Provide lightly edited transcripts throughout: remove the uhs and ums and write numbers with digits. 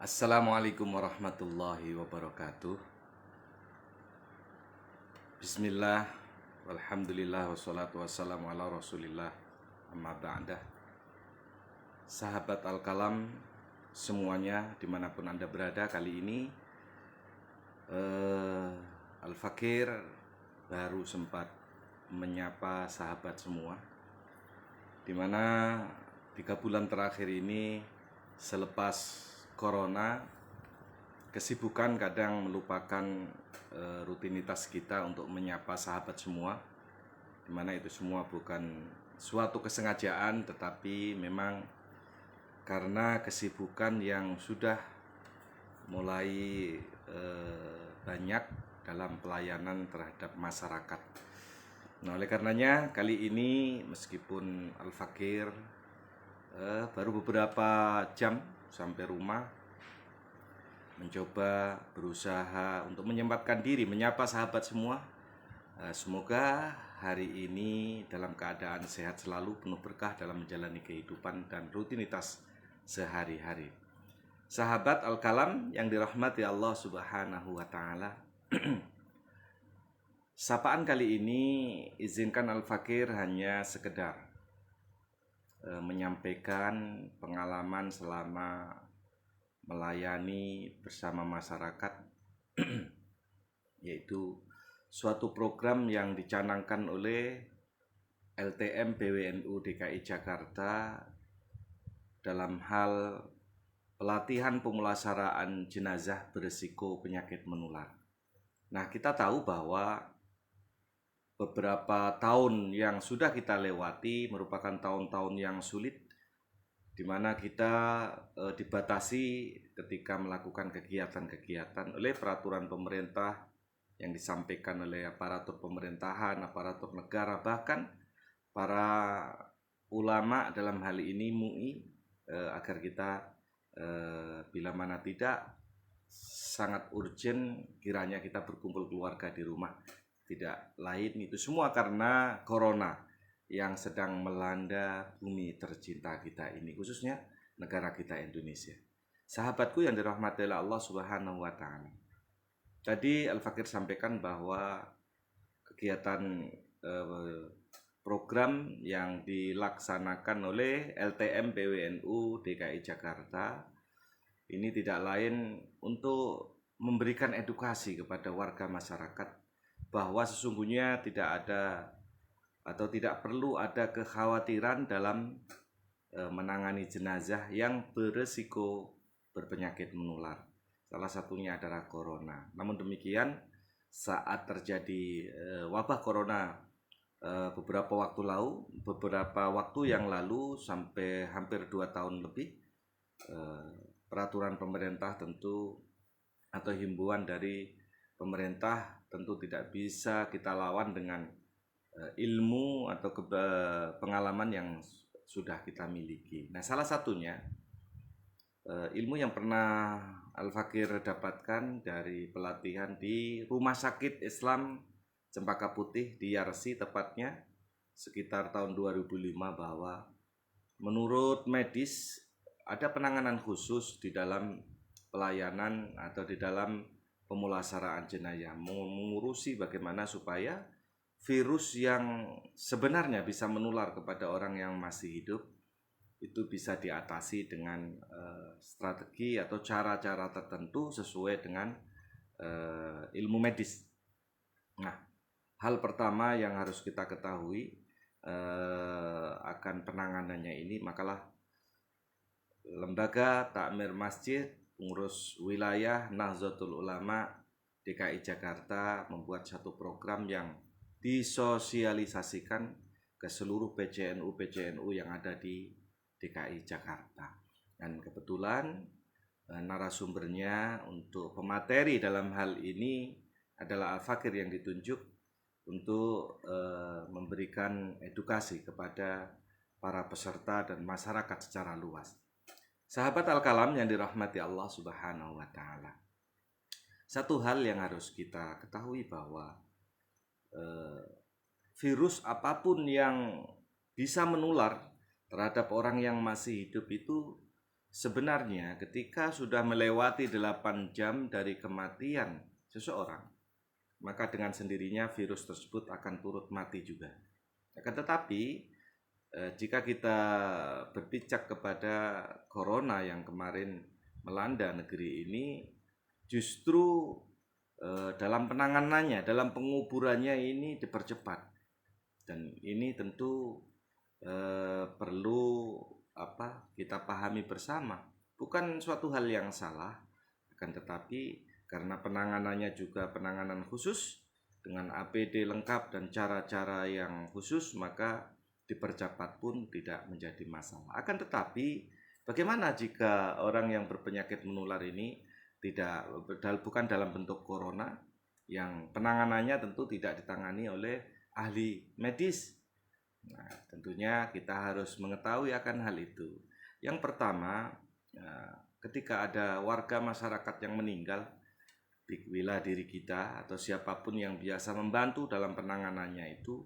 Assalamualaikum warahmatullahi wabarakatuh. Bismillah, walhamdulillah, wassalatu wassalamu ala rasulillah, amma ba'dah. Sahabat Al-Kalam semuanya dimanapun Anda berada, kali ini Al-Fakir baru sempat menyapa sahabat semua, dimana 3 bulan terakhir ini selepas Corona, kesibukan kadang melupakan rutinitas kita untuk menyapa sahabat semua, dimana itu semua bukan suatu kesengajaan, tetapi memang karena kesibukan yang sudah mulai banyak dalam pelayanan terhadap masyarakat. Nah, oleh karenanya kali ini meskipun Al-Fakir baru beberapa jam sampai rumah, mencoba berusaha untuk menyempatkan diri menyapa sahabat semua. Semoga hari ini dalam keadaan sehat selalu, penuh berkah dalam menjalani kehidupan dan rutinitas sehari-hari. Sahabat Al-Kalam yang dirahmati Allah Subhanahu wa Ta'ala, sapaan kali ini izinkan Al-Fakir hanya sekedar menyampaikan pengalaman selama melayani bersama masyarakat, yaitu suatu program yang dicanangkan oleh LTM PWNU DKI Jakarta dalam hal pelatihan pemulasaraan jenazah berisiko penyakit menular. Nah, kita tahu bahwa beberapa tahun yang sudah kita lewati merupakan tahun-tahun yang sulit, di mana kita dibatasi ketika melakukan kegiatan-kegiatan oleh peraturan pemerintah yang disampaikan oleh aparatur pemerintahan, aparatur negara, bahkan para ulama dalam hal ini MUI, agar kita bila mana tidak sangat urgent kiranya kita berkumpul keluarga di rumah. Tidak lain itu semua karena Corona yang sedang melanda bumi tercinta kita ini, khususnya negara kita Indonesia. Sahabatku yang dirahmati Allah Subhanahu wa Ta'ala, tadi Al-Fakir sampaikan bahwa kegiatan program yang dilaksanakan oleh LTM PWNU DKI Jakarta ini tidak lain untuk memberikan edukasi kepada warga masyarakat bahwa sesungguhnya tidak ada atau tidak perlu ada kekhawatiran dalam menangani jenazah yang beresiko berpenyakit menular. Salah satunya adalah Corona. Namun demikian, saat terjadi wabah Corona beberapa waktu yang lalu sampai hampir 2 tahun lebih, peraturan pemerintah tentu atau himbauan dari pemerintah tentu tidak bisa kita lawan dengan ilmu atau pengalaman yang sudah kita miliki. Nah, salah satunya ilmu yang pernah Al-Fakir dapatkan dari pelatihan di Rumah Sakit Islam Cempaka Putih di Yarsi, tepatnya sekitar tahun 2005, bahwa menurut medis ada penanganan khusus di dalam pelayanan atau di dalam pemulasaraan jenazah, mengurusi bagaimana supaya virus yang sebenarnya bisa menular kepada orang yang masih hidup itu bisa diatasi dengan strategi atau cara-cara tertentu sesuai dengan ilmu medis. Nah, hal pertama yang harus kita ketahui akan penanganannya ini, makalah Lembaga Takmir Masjid Pengurus Wilayah Nahdlatul Ulama DKI Jakarta membuat satu program yang disosialisasikan ke seluruh PCNU yang ada di DKI Jakarta. Dan kebetulan narasumbernya untuk pemateri dalam hal ini adalah Al-Fakir yang ditunjuk untuk memberikan edukasi kepada para peserta dan masyarakat secara luas. Sahabat Al-Kalam yang dirahmati Allah Subhanahu wa Ta'ala, satu hal yang harus kita ketahui bahwa virus apapun yang bisa menular terhadap orang yang masih hidup itu sebenarnya ketika sudah melewati 8 jam dari kematian seseorang, maka dengan sendirinya virus tersebut akan turut mati juga. Akan tetapi jika kita berpijak kepada corona yang kemarin melanda negeri ini, justru dalam penanganannya, dalam penguburannya ini dipercepat. Dan ini tentu perlu kita pahami bersama. Bukan suatu hal yang salah, akan tetapi karena penanganannya juga penanganan khusus dengan APD lengkap dan cara-cara yang khusus, maka dipercepat pun tidak menjadi masalah. Akan tetapi bagaimana jika orang yang berpenyakit menular ini bukan dalam bentuk corona, yang penanganannya tentu tidak ditangani oleh ahli medis? Nah, tentunya kita harus mengetahui akan hal itu. Yang pertama, ketika ada warga masyarakat yang meninggal di wilayah diri kita atau siapapun yang biasa membantu dalam penanganannya itu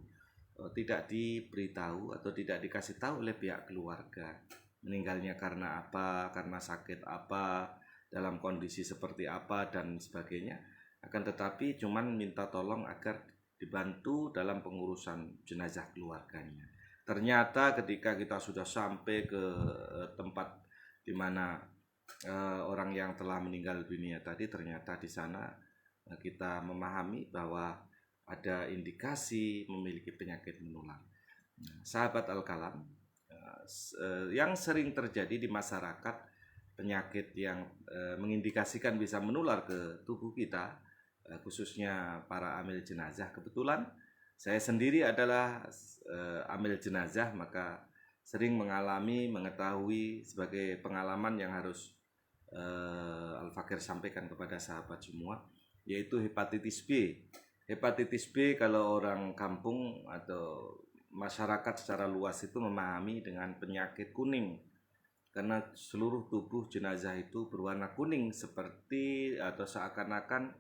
tidak diberitahu atau tidak dikasih tahu oleh pihak keluarga meninggalnya karena apa, karena sakit apa, dalam kondisi seperti apa dan sebagainya. Akan tetapi cuman minta tolong agar dibantu dalam pengurusan jenazah keluarganya. Ternyata ketika kita sudah sampai ke tempat di mana orang yang telah meninggal dunia tadi, ternyata di sana kita memahami bahwa ada indikasi memiliki penyakit menular. Sahabat Al-Kalam, yang sering terjadi di masyarakat, penyakit yang mengindikasikan bisa menular ke tubuh kita, khususnya para amil jenazah. Kebetulan saya sendiri adalah amil jenazah, maka sering mengetahui sebagai pengalaman yang harus Al-Fakir sampaikan kepada sahabat semua, yaitu hepatitis B. Hepatitis B kalau orang kampung atau masyarakat secara luas itu memahami dengan penyakit kuning, karena seluruh tubuh jenazah itu berwarna kuning seperti atau seakan-akan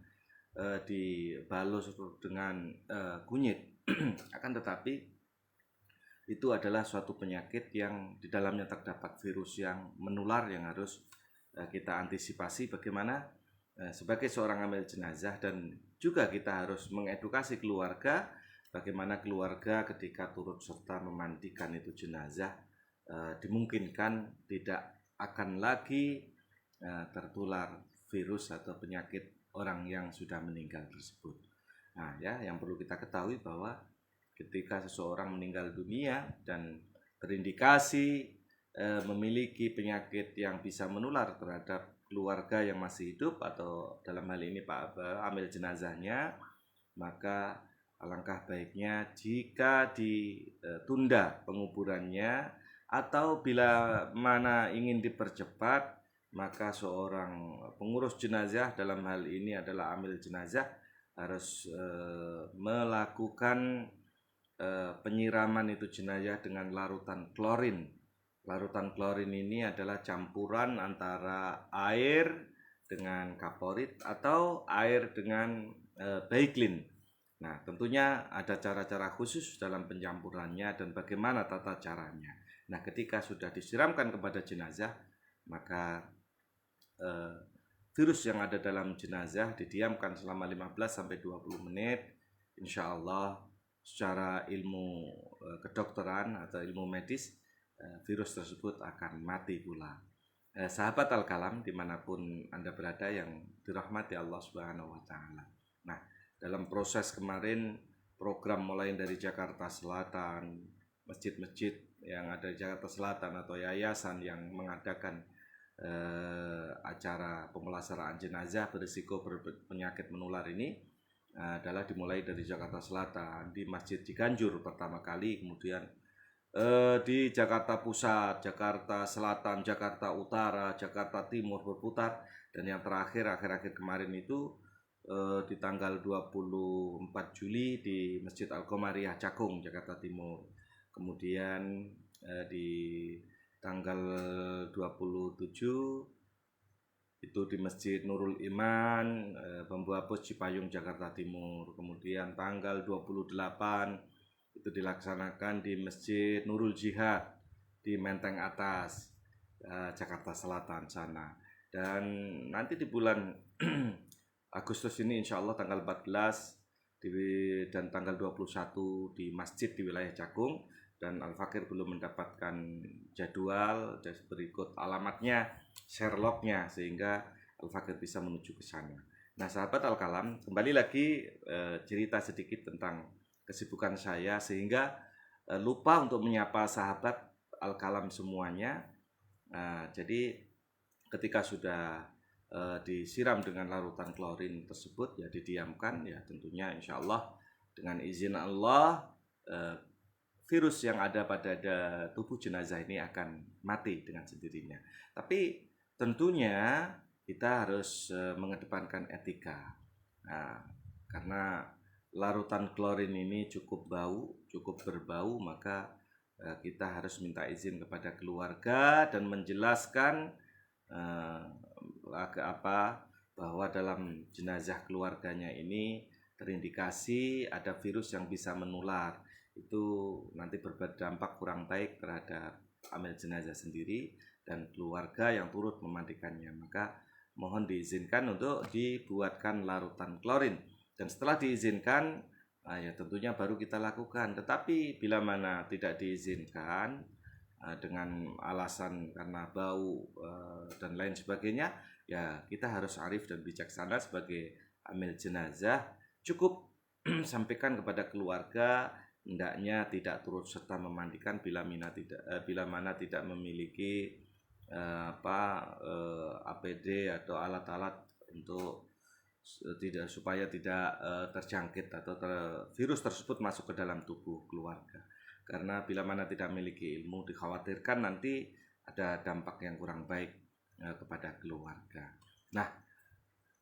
dibalur dengan kunyit. Akan tetapi itu adalah suatu penyakit yang di dalamnya terdapat virus yang menular, yang harus kita antisipasi bagaimana sebagai seorang amil jenazah, dan juga kita harus mengedukasi keluarga bagaimana keluarga ketika turut serta memandikan itu jenazah dimungkinkan tidak akan lagi tertular virus atau penyakit orang yang sudah meninggal tersebut. Nah, ya, yang perlu kita ketahui bahwa ketika seseorang meninggal dunia dan terindikasi memiliki penyakit yang bisa menular terhadap keluarga yang masih hidup atau dalam hal ini Pak amil jenazahnya, maka alangkah baiknya jika ditunda penguburannya, atau bila mana ingin dipercepat, maka seorang pengurus jenazah, dalam hal ini adalah amil jenazah, harus melakukan penyiraman itu jenazah dengan larutan klorin. Larutan klorin ini adalah campuran antara air dengan kaporit atau air dengan baiklin. Nah, tentunya ada cara-cara khusus dalam pencampurannya dan bagaimana tata caranya. Nah, ketika sudah disiramkan kepada jenazah, maka virus yang ada dalam jenazah didiamkan selama 15-20 menit. Insya Allah secara ilmu kedokteran atau ilmu medis, virus tersebut akan mati pula. Sahabat Al-Kalam dimanapun Anda berada yang dirahmati Allah Subhanahu wa Ta'ala. Nah, dalam proses kemarin program mulai dari Jakarta Selatan, masjid-masjid yang ada di Jakarta Selatan atau yayasan yang mengadakan acara pemulasaraan jenazah berisiko penyakit menular ini adalah dimulai dari Jakarta Selatan di Masjid Ciganjur pertama kali, kemudian di Jakarta Pusat, Jakarta Selatan, Jakarta Utara, Jakarta Timur berputar, dan yang terakhir akhir-akhir kemarin itu di tanggal 24 Juli di Masjid Al-Qomariah Cakung, Jakarta Timur. Kemudian di tanggal 27 itu di Masjid Nurul Iman, Bambu Apus Cipayung, Jakarta Timur. Kemudian tanggal 28 itu dilaksanakan di Masjid Nurul Jihad di Menteng Atas. Jakarta Selatan sana. Dan nanti di bulan Agustus ini insya Allah tanggal 14 dan tanggal 21 di masjid di wilayah Cakung, dan Al-Fakir belum mendapatkan jadwal dan berikut alamatnya, Sherlocknya, sehingga Al-Fakir bisa menuju ke sana. Nah, sahabat Al-Kalam, kembali lagi cerita sedikit tentang kesibukan saya sehingga lupa untuk menyapa sahabat Al-Kalam semuanya. Jadi ketika sudah disiram dengan larutan klorin tersebut, ya didiamkan, ya tentunya insya Allah dengan izin Allah virus yang ada pada tubuh jenazah ini akan mati dengan sendirinya. Tapi tentunya kita harus mengedepankan etika. Nah, karena larutan klorin ini cukup berbau, maka kita harus minta izin kepada keluarga dan menjelaskan bahwa dalam jenazah keluarganya ini terindikasi ada virus yang bisa menular. Itu nanti berdampak kurang baik terhadap amil jenazah sendiri dan keluarga yang turut memandikannya. Maka mohon diizinkan untuk dibuatkan larutan klorin, dan setelah diizinkan ya tentunya baru kita lakukan. Tetapi bila mana tidak diizinkan dengan alasan karena bau dan lain sebagainya, ya kita harus arif dan bijaksana sebagai amil jenazah. Cukup sampaikan kepada keluarga hendaknya tidak turut serta memandikan bila mana tidak memiliki APD atau alat-alat untuk supaya tidak terjangkit atau virus tersebut masuk ke dalam tubuh keluarga. Karena bila mana tidak memiliki ilmu, dikhawatirkan nanti ada dampak yang kurang baik kepada keluarga. Nah,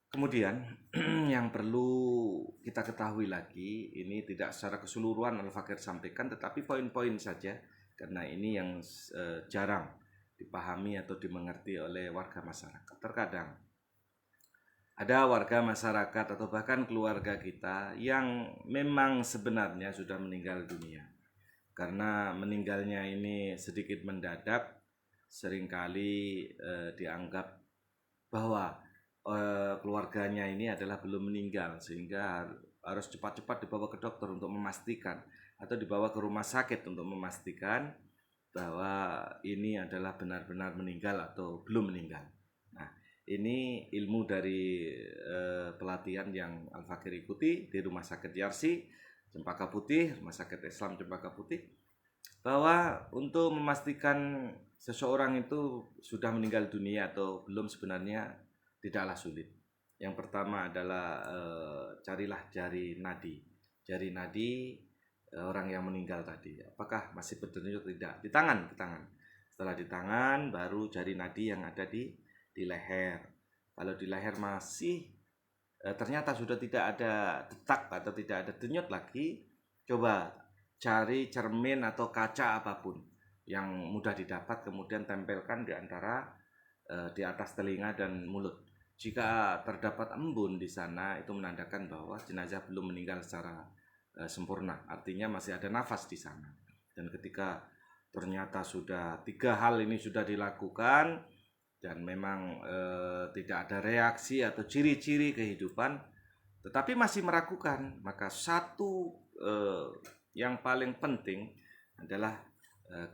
kemudian yang perlu kita ketahui lagi, ini tidak secara keseluruhan Al-Fakir sampaikan, tetapi poin-poin saja, karena ini yang jarang dipahami atau dimengerti oleh warga masyarakat. Terkadang ada warga masyarakat atau bahkan keluarga kita yang memang sebenarnya sudah meninggal dunia. Karena meninggalnya ini sedikit mendadak, seringkali dianggap bahwa keluarganya ini adalah belum meninggal, sehingga harus cepat-cepat dibawa ke dokter untuk memastikan, atau dibawa ke rumah sakit untuk memastikan bahwa ini adalah benar-benar meninggal atau belum meninggal. Nah, ini ilmu dari pelatihan yang Al-Fakir ikuti di Rumah Sakit Yarsi Cempaka Putih, Rumah Sakit Islam Cempaka Putih, bahwa untuk memastikan seseorang itu sudah meninggal dunia atau belum sebenarnya tidaklah sulit. Yang pertama adalah carilah jari nadi orang yang meninggal tadi, apakah masih berdenyut atau tidak, di tangan. Setelah di tangan, baru jari nadi yang ada di leher. Kalau di leher masih ternyata sudah tidak ada detak atau tidak ada denyut lagi, coba cari cermin atau kaca apapun yang mudah didapat, kemudian tempelkan di antara di atas telinga dan mulut. Jika terdapat embun di sana, itu menandakan bahwa jenazah belum meninggal secara sempurna, artinya masih ada nafas di sana. Dan ketika ternyata sudah 3 hal ini sudah dilakukan dan memang tidak ada reaksi atau ciri-ciri kehidupan, tetapi masih meragukan, maka satu yang paling penting adalah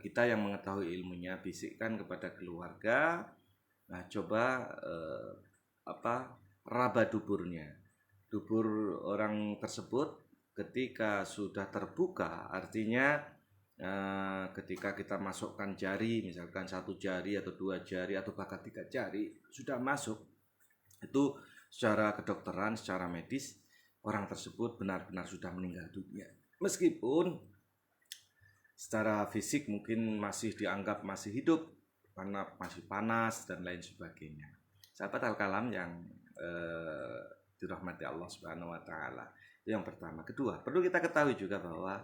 kita yang mengetahui ilmunya bisikkan kepada keluarga. Nah, coba raba duburnya. Dubur orang tersebut ketika sudah terbuka, artinya ketika kita masukkan jari, misalkan 1 jari atau 2 jari atau bahkan 3 jari sudah masuk, itu secara kedokteran, secara medis, orang tersebut benar-benar sudah meninggal dunia. Meskipun secara fisik mungkin masih dianggap masih hidup karena masih panas dan lain sebagainya. Sahabat Al-Kalam yang dirahmati Allah Subhanahu wa taala. Itu yang pertama. Kedua, perlu kita ketahui juga bahwa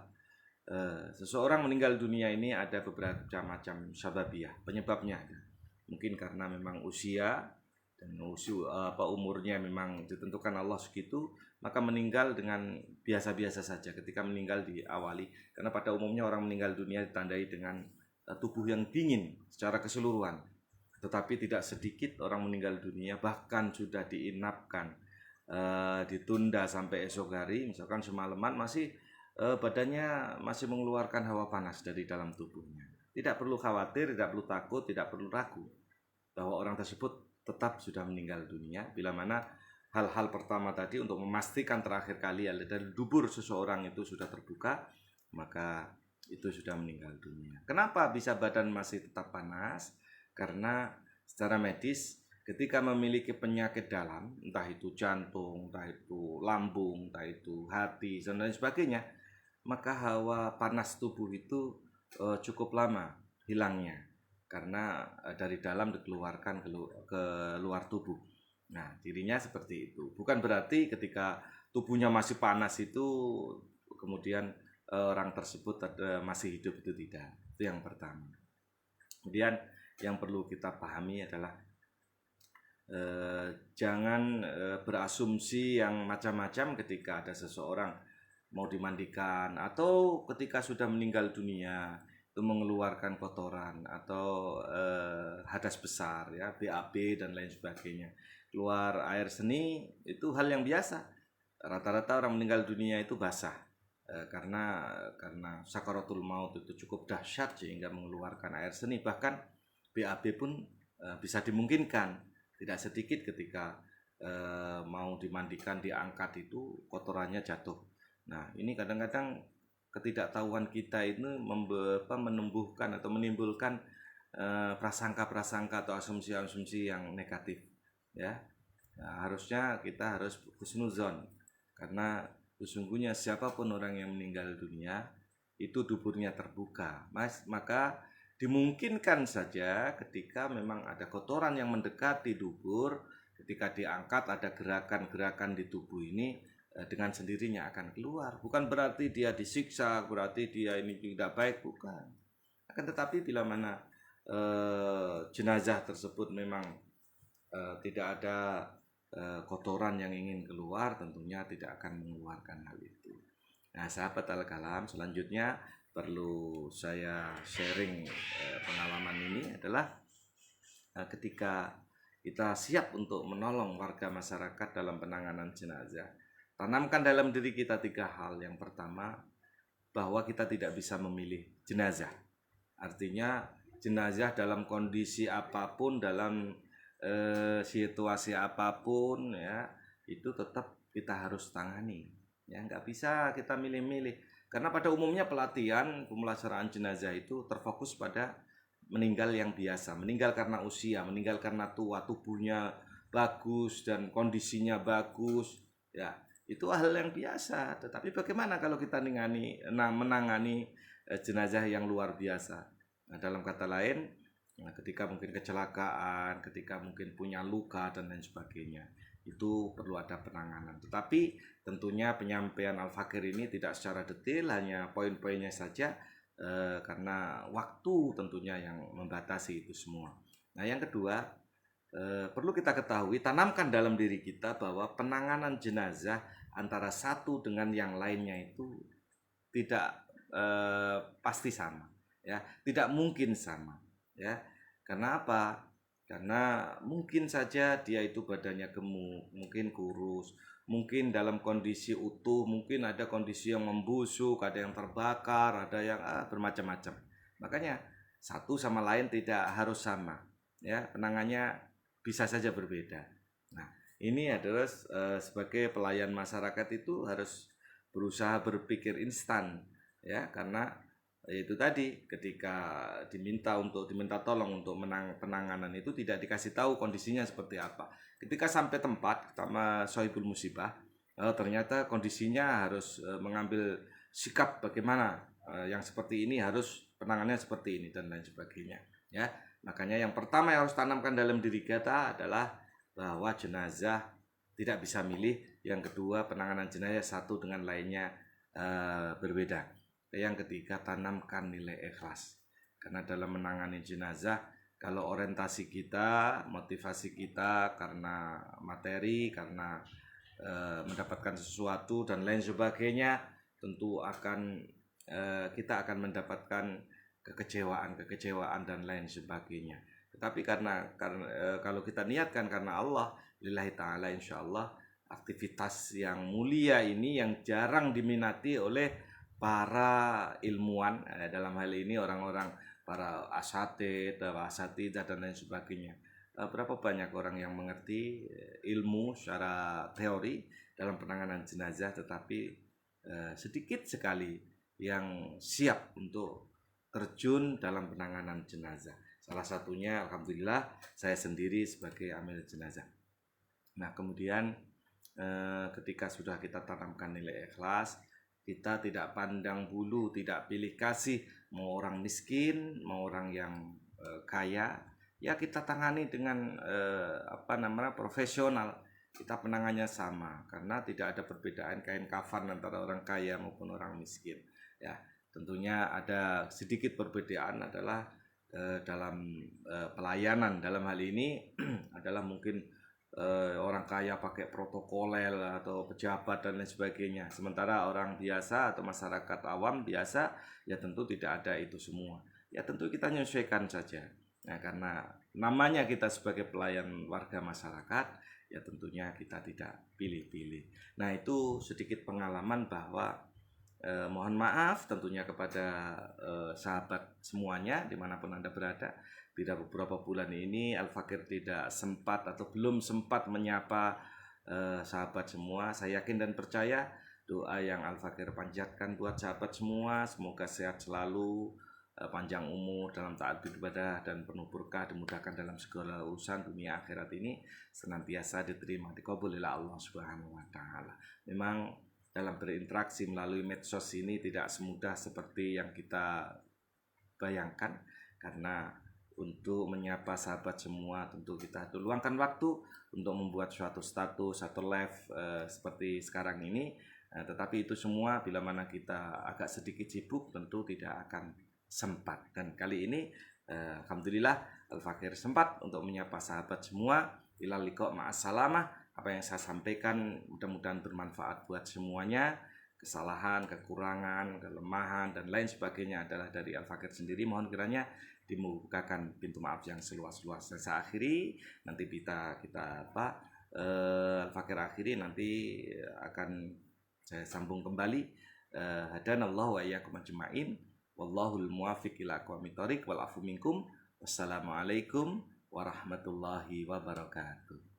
seseorang meninggal dunia ini ada beberapa macam sababiyah, penyebabnya. Mungkin karena memang usia dan umurnya memang ditentukan Allah segitu, maka meninggal dengan biasa-biasa saja ketika meninggal diawali. Karena pada umumnya orang meninggal dunia ditandai dengan tubuh yang dingin secara keseluruhan. tetapi tidak sedikit orang meninggal dunia bahkan sudah diinapkan, ditunda sampai esok hari, misalkan semalaman masih badannya masih mengeluarkan hawa panas dari dalam tubuhnya. Tidak perlu khawatir, tidak perlu takut, tidak perlu ragu bahwa orang tersebut tetap sudah meninggal dunia, bila mana hal-hal pertama tadi untuk memastikan terakhir kali dari dubur seseorang itu sudah terbuka, maka itu sudah meninggal dunia. Kenapa bisa badan masih tetap panas? Karena secara medis ketika memiliki penyakit dalam, entah itu jantung, entah itu lambung, entah itu hati, dan lain sebagainya, maka hawa panas tubuh itu cukup lama hilangnya karena dari dalam dikeluarkan ke luar tubuh. Nah, cirinya seperti itu. Bukan berarti ketika tubuhnya masih panas itu kemudian orang tersebut masih hidup, itu tidak. Itu yang pertama. Kemudian yang perlu kita pahami adalah jangan berasumsi yang macam-macam ketika ada seseorang mau dimandikan atau ketika sudah meninggal dunia itu mengeluarkan kotoran atau hadas besar, ya, BAB dan lain sebagainya, keluar air seni, itu hal yang biasa. Rata-rata orang meninggal dunia itu basah karena sakaratul maut itu cukup dahsyat sehingga mengeluarkan air seni. Bahkan BAB pun bisa dimungkinkan. Tidak sedikit ketika mau dimandikan, diangkat, itu kotorannya jatuh. Nah, ini kadang-kadang ketidaktahuan kita itu menumbuhkan atau menimbulkan prasangka-prasangka atau asumsi-asumsi yang negatif, ya. Nah, harusnya kita harus husnuzon, karena sesungguhnya siapapun orang yang meninggal dunia itu duburnya terbuka, maka dimungkinkan saja ketika memang ada kotoran yang mendekati dubur, ketika diangkat ada gerakan-gerakan di tubuh ini, dengan sendirinya akan keluar. Bukan berarti dia disiksa, berarti dia ini tidak baik, bukan. Akan tetapi bila mana jenazah tersebut memang tidak ada kotoran yang ingin keluar, tentunya tidak akan mengeluarkan hal itu. Nah, sahabat Al-Kalam, selanjutnya perlu saya sharing pengalaman ini adalah ketika kita siap untuk menolong warga masyarakat dalam penanganan jenazah, tanamkan dalam diri kita 3 hal. Yang pertama, bahwa kita tidak bisa memilih jenazah. Artinya jenazah dalam kondisi apapun, dalam situasi apapun, ya, itu tetap kita harus tangani. Ya, nggak bisa kita milih-milih. Karena pada umumnya pelatihan pemulasaraan jenazah itu terfokus pada meninggal yang biasa, meninggal karena usia, meninggal karena tua, tubuhnya bagus dan kondisinya bagus, ya, itu hal yang biasa. Tetapi bagaimana kalau kita menangani jenazah yang luar biasa? Nah, dalam kata lain, ketika mungkin kecelakaan, ketika mungkin punya luka dan lain sebagainya, itu perlu ada penanganan. Tetapi tentunya penyampaian Al-Fakir ini tidak secara detail, hanya poin-poinnya saja, karena waktu tentunya yang membatasi itu semua. Nah, yang kedua, perlu kita ketahui, tanamkan dalam diri kita bahwa penanganan jenazah antara satu dengan yang lainnya itu tidak pasti sama, ya, tidak mungkin sama, ya. Karena apa? Karena mungkin saja dia itu badannya gemuk, mungkin kurus, mungkin dalam kondisi utuh, mungkin ada kondisi yang membusuk, ada yang terbakar, ada yang bermacam-macam. Makanya satu sama lain tidak harus sama, ya, penanganannya bisa saja berbeda. Nah, ini adalah sebagai pelayan masyarakat itu harus berusaha berpikir instan, ya, karena itu tadi, ketika diminta tolong untuk penanganan itu tidak dikasih tahu kondisinya seperti apa. Ketika sampai tempat sama sohibul musibah, ternyata kondisinya harus mengambil sikap bagaimana, yang seperti ini harus penanganannya seperti ini dan lain sebagainya, ya. Makanya yang pertama yang harus tanamkan dalam diri kita adalah bahwa jenazah tidak bisa milih. Yang kedua, penanganan jenazah satu dengan lainnya berbeda. Yang ketiga, tanamkan nilai ikhlas. Karena dalam menangani jenazah, kalau orientasi kita, motivasi kita karena materi, karena mendapatkan sesuatu dan lain sebagainya, tentu kita akan mendapatkan kekecewaan dan lain sebagainya. Tetapi kalau kita niatkan karena Allah, lillahi taala, insyaallah aktivitas yang mulia ini yang jarang diminati oleh para ilmuwan, dalam hal ini orang-orang para asatidzah dan lain sebagainya. Berapa banyak orang yang mengerti ilmu secara teori dalam penanganan jenazah, tetapi sedikit sekali yang siap untuk terjun dalam penanganan jenazah. Salah satunya alhamdulillah saya sendiri sebagai amil jenazah. Nah, kemudian ketika sudah kita tanamkan nilai ikhlas, kita tidak pandang bulu, tidak pilih kasih, mau orang miskin, mau orang yang kaya, ya kita tangani dengan profesional. Kita penangannya sama, karena tidak ada perbedaan kain kafan antara orang kaya maupun orang miskin. Ya, tentunya ada sedikit perbedaan adalah dalam pelayanan. Dalam hal ini adalah mungkin orang kaya pakai protokoler atau pejabat dan lain sebagainya, sementara orang biasa atau masyarakat awam biasa ya tentu tidak ada itu semua. Ya tentu kita menyesuaikan saja. Nah, karena namanya kita sebagai pelayan warga masyarakat, ya tentunya kita tidak pilih-pilih. Nah, itu sedikit pengalaman bahwa mohon maaf tentunya kepada sahabat semuanya dimanapun Anda berada. Bila beberapa bulan ini Al-Fakir tidak sempat atau belum sempat menyapa sahabat semua, saya yakin dan percaya doa yang Al-Fakir panjatkan buat sahabat semua, semoga sehat selalu, panjang umur dalam taat beribadah dan penuh berkah, dimudahkan dalam segala urusan dunia akhirat ini, senantiasa diterima, dikabul oleh Allah Subhanahu wa taala. Memang dalam berinteraksi melalui medsos ini tidak semudah seperti yang kita bayangkan, karena untuk menyapa sahabat semua tentu kita luangkan waktu untuk membuat suatu status atau live seperti sekarang ini. Tetapi itu semua bila mana kita agak sedikit sibuk tentu tidak akan sempat. Dan kali ini alhamdulillah Al-Fakir sempat untuk menyapa sahabat semua. Ilal liqa ma'assalamah. Apa yang saya sampaikan mudah-mudahan bermanfaat buat semuanya. Kesalahan, kekurangan, kelemahan dan lain sebagainya adalah dari Al-Fakir sendiri. Mohon kiranya dibukakan pintu maaf yang seluas-luasnya. Saya akhiri, nanti kita Al-Fakir akhiri, nanti akan saya sambung kembali. Hadanallahu wa iyyakum ajma'in. Wallahul muwaffiq ila aqwamit thoriq wal afu minkum. Wassalamualaikum warahmatullahi wabarakatuh.